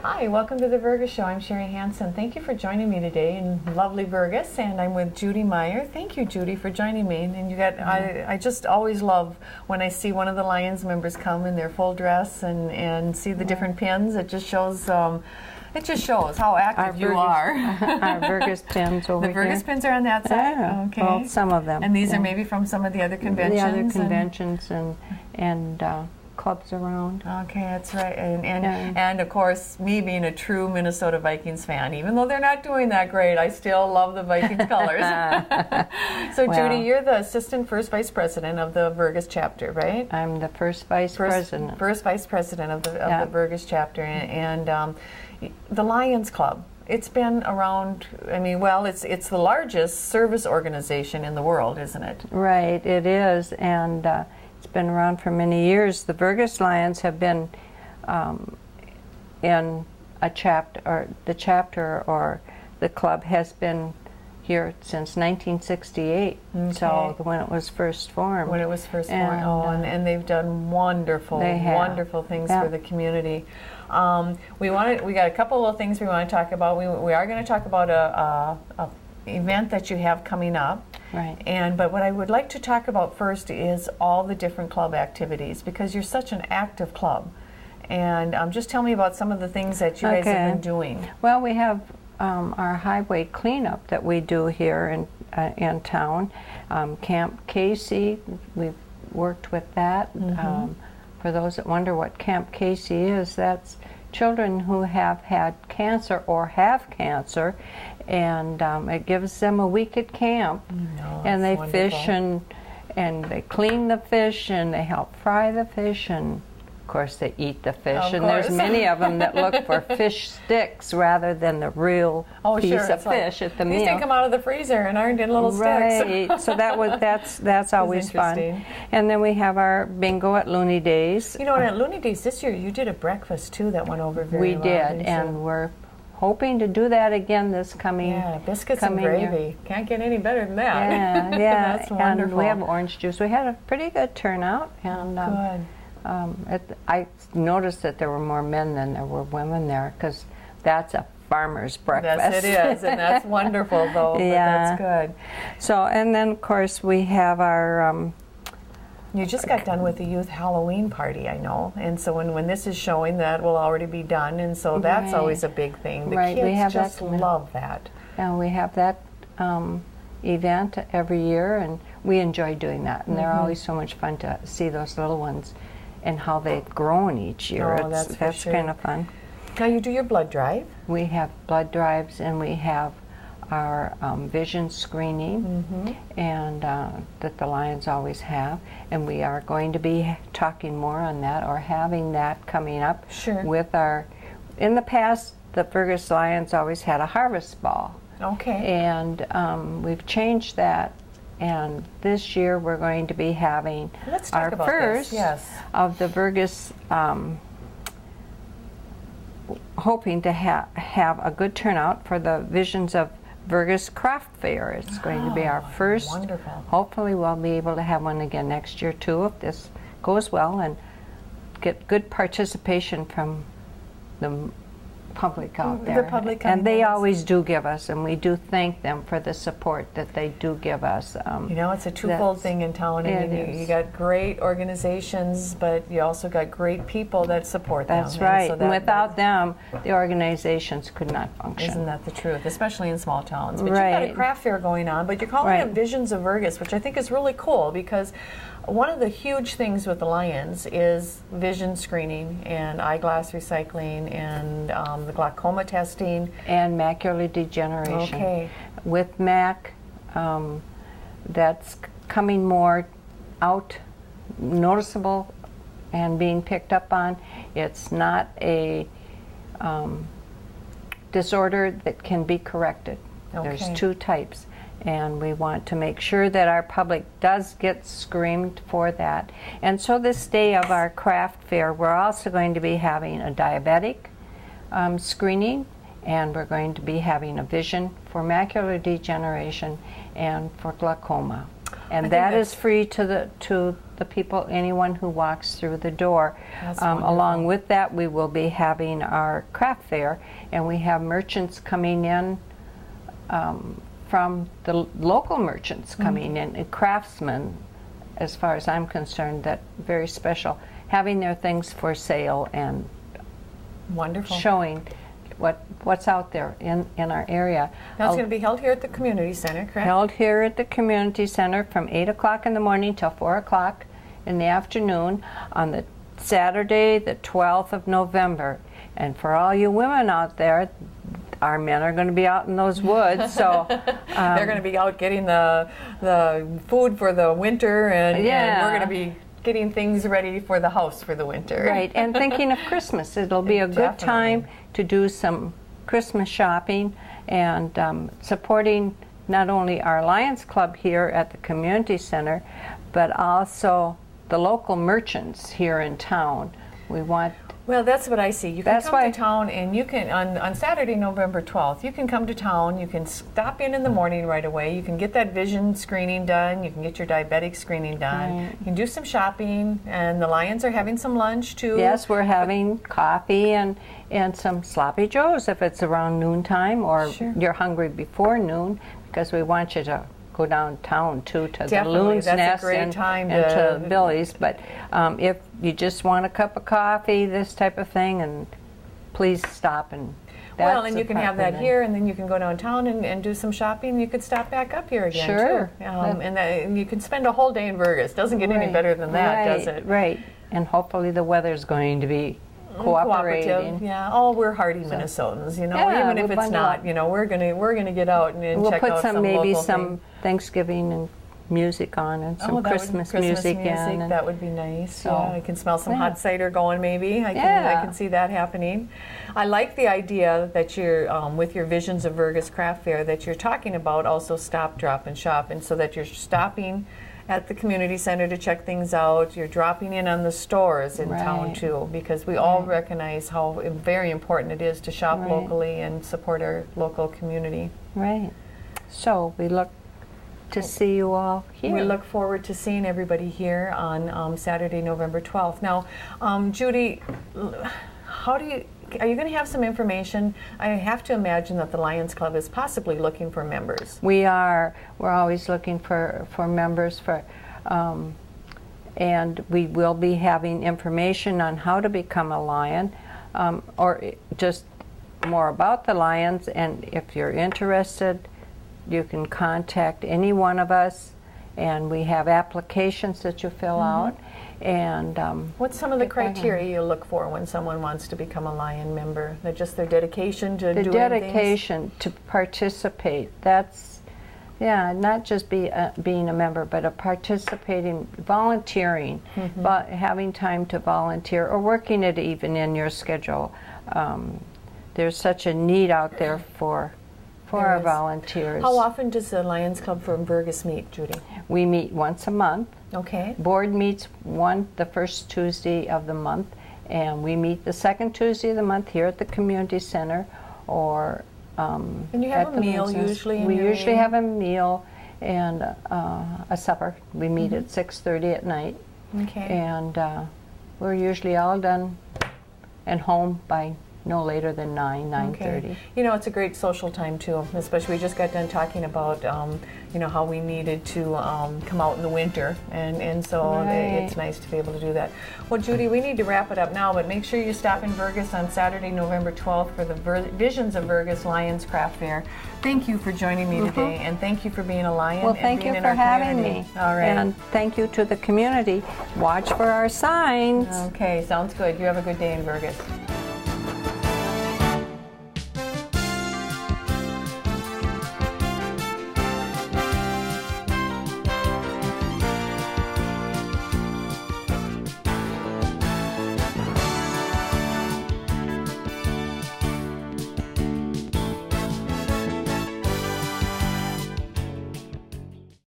Hi, welcome to the Vergas Show. I'm Sherry Hansen. Thank you for joining me today in lovely Vergas, and I'm with Judy Meyer. Thank you, Judy, for joining me. And you got, I just always love when I see one of the Lions members come in their full dress and see the different pins. It just shows how active you are. Our Vergas pins over here. The Vergas pins are on that side? Yeah, okay. Well, some of them. And these are maybe from some of the other conventions? The other conventions and clubs around. Okay, that's right. And of course, me being a true Minnesota Vikings fan, even though they're not doing that great, I still love the Vikings colors. So Judy, you're the assistant first vice president of the Vergas chapter, right? I'm the first vice president. First vice president of the Vergas chapter, and the Lions Club. It's been around, it's the largest service organization in the world, isn't it? Right, it is, and it's been around for many years. The Vergas Lions have been in a chapter, or the chapter or the club has been here since 1968, so when it was first formed. When it was first formed, and they've done wonderful things for the community. We got a couple of things we want to talk about. We are going to talk about a event that you have coming up. Right. But what I would like to talk about first is all the different club activities, because you're such an active club. And just tell me about some of the things that you guys have been doing. Well, we have our highway cleanup that we do here in town. Camp Casey, we've worked with that. For those that wonder what Camp Casey is, that's children who have had cancer or have cancer, and it gives them a week at camp, and they fish and they clean the fish and they help fry the fish, and of course they eat the fish, and there's many of them that look for fish sticks rather than the real piece of fish at the meal. These take them out of the freezer and aren't in little sticks. Right, so that's always fun. And then we have our bingo at Looney Days. You know, and at Looney Days this year you did a breakfast too that went over very well. We did, and we're hoping to do that again this coming biscuits and gravy. Year. Can't get any better than that. Yeah, That's wonderful. And we have orange juice. We had a pretty good turnout, and good. I noticed that there were more men than there were women there, because that's a farmer's breakfast. Yes, it is, and that's wonderful, though. But that's good. So, and then of course we have our. You just got done with the youth Halloween party, I know, and so when this is showing, that will already be done, and so that's always a big thing. The kids just love that. And we have that event every year, and we enjoy doing that, and they're always so much fun to see those little ones and how they've grown each year. Oh, that's kind of fun. Now you do your blood drive. We have blood drives, and we have our vision screening, and that the Lions always have, and we are going to be talking more on that, or having that coming up with our. In the past, the Vergas Lions always had a harvest ball. Okay. And we've changed that. And this year we're going to be having our first of the Vergas, hoping to have a good turnout for the Visions of Vergas Craft Fair. It's going to be our first. Wonderful. Hopefully we'll be able to have one again next year too, if this goes well, and get good participation from the public out there. The public, and they always do give us, and we do thank them for the support that they do give us. You know, it's a twofold thing in town. You got great organizations, but you also got great people that support them. That's right. And without them, the organizations could not function. Isn't that the truth? Especially in small towns. But you've got a craft fair going on, but you're calling it Visions of Vergas, which I think is really cool, because one of the huge things with the Lions is vision screening and eyeglass recycling and the glaucoma testing. And macular degeneration. Okay. With MAC, that's coming more out, noticeable, and being picked up on. It's not a disorder that can be corrected. Okay. There's two types. And we want to make sure that our public does get screened for that. And so this day of our craft fair, we're also going to be having a diabetic screening, and we're going to be having a vision for macular degeneration and for glaucoma. And that is free to the people, anyone who walks through the door. Along with that, we will be having our craft fair, and we have merchants coming in from the local merchants coming in, and craftsmen, as far as I'm concerned, that very special, having their things for sale and showing what's out there in our area. Now it's going to be held here at the community center, correct? Held here at the community center from 8 o'clock in the morning till 4 o'clock in the afternoon on the Saturday, the 12th of November. And for all you women out there, our men are going to be out in those woods, so they're going to be out getting the food for the winter, and we're going to be getting things ready for the house for the winter. Right, and thinking of Christmas. It'll be a good time to do some Christmas shopping and supporting not only our Lions Club here at the community center, but also the local merchants here in town. We want... Well, that's what I see. You can come to town, and you can, on Saturday, November 12th, you can come to town, you can stop in the morning right away, you can get that vision screening done, you can get your diabetic screening done, you can do some shopping, and the Lions are having some lunch too. Yes, we're having coffee and some sloppy joes if it's around noontime, or you're hungry before noon, because we want you to go downtown too, to the Loon's Nest and to Billy's. But if you just want a cup of coffee, this type of thing, and please stop. And and you can have that here, and then you can go downtown and do some shopping. You could stop back up here again too. And you can spend a whole day in Vergas. Doesn't get any better than that, does it? Right. And hopefully the weather's going to be cooperating. Yeah. Oh, we're hardy Minnesotans, you know. Even if it's not, you know, we're gonna get out and check out some maybe local some Thanksgiving and music on, and some Christmas music in. And that would be nice. So, I can smell some hot cider going. Maybe I can see that happening. I like the idea that you're with your Visions of Vergas Craft Fair, that you're talking about also stop, drop, and shop, and so that you're stopping at the community center to check things out. You're dropping in on the stores in town too, because we all recognize how very important it is to shop locally and support our local community. Right. So we look to see you all here. We look forward to seeing everybody here on Saturday, November 12th. Now, Judy, are you going to have some information? I have to imagine that the Lions Club is possibly looking for members. We are. We're always looking for members, and we will be having information on how to become a Lion, or just more about the Lions. And if you're interested, you can contact any one of us, and we have applications that you fill out. And what's some of the criteria you look for when someone wants to become a Lion member? They're just their dedication to doing things? The dedication to participate. That's, not just being a member, but a participating, volunteering, but having time to volunteer, or working it even in your schedule. There's such a need out there for our volunteers. How often does the Lions Club from Vergas meet, Judy? We meet once a month. Okay. Board meets the first Tuesday of the month, and we meet the second Tuesday of the month here at the community center, or and you have a meal usually? We usually have a meal and a supper. We meet at 6:30 at night. Okay. And we're usually all done and home by no later than 9:30. Okay. You know, it's a great social time too, especially we just got done talking about how we needed to come out in the winter, and so it's nice to be able to do that. Well, Judy, we need to wrap it up now, but make sure you stop in Vergas on Saturday, November 12th for the Visions of Vergas Lions Craft Fair. Thank you for joining me today, and thank you for being a Lion. Well, thank you for having me. All right. And thank you to the community. Watch for our signs. Okay, sounds good. You have a good day in Vergas.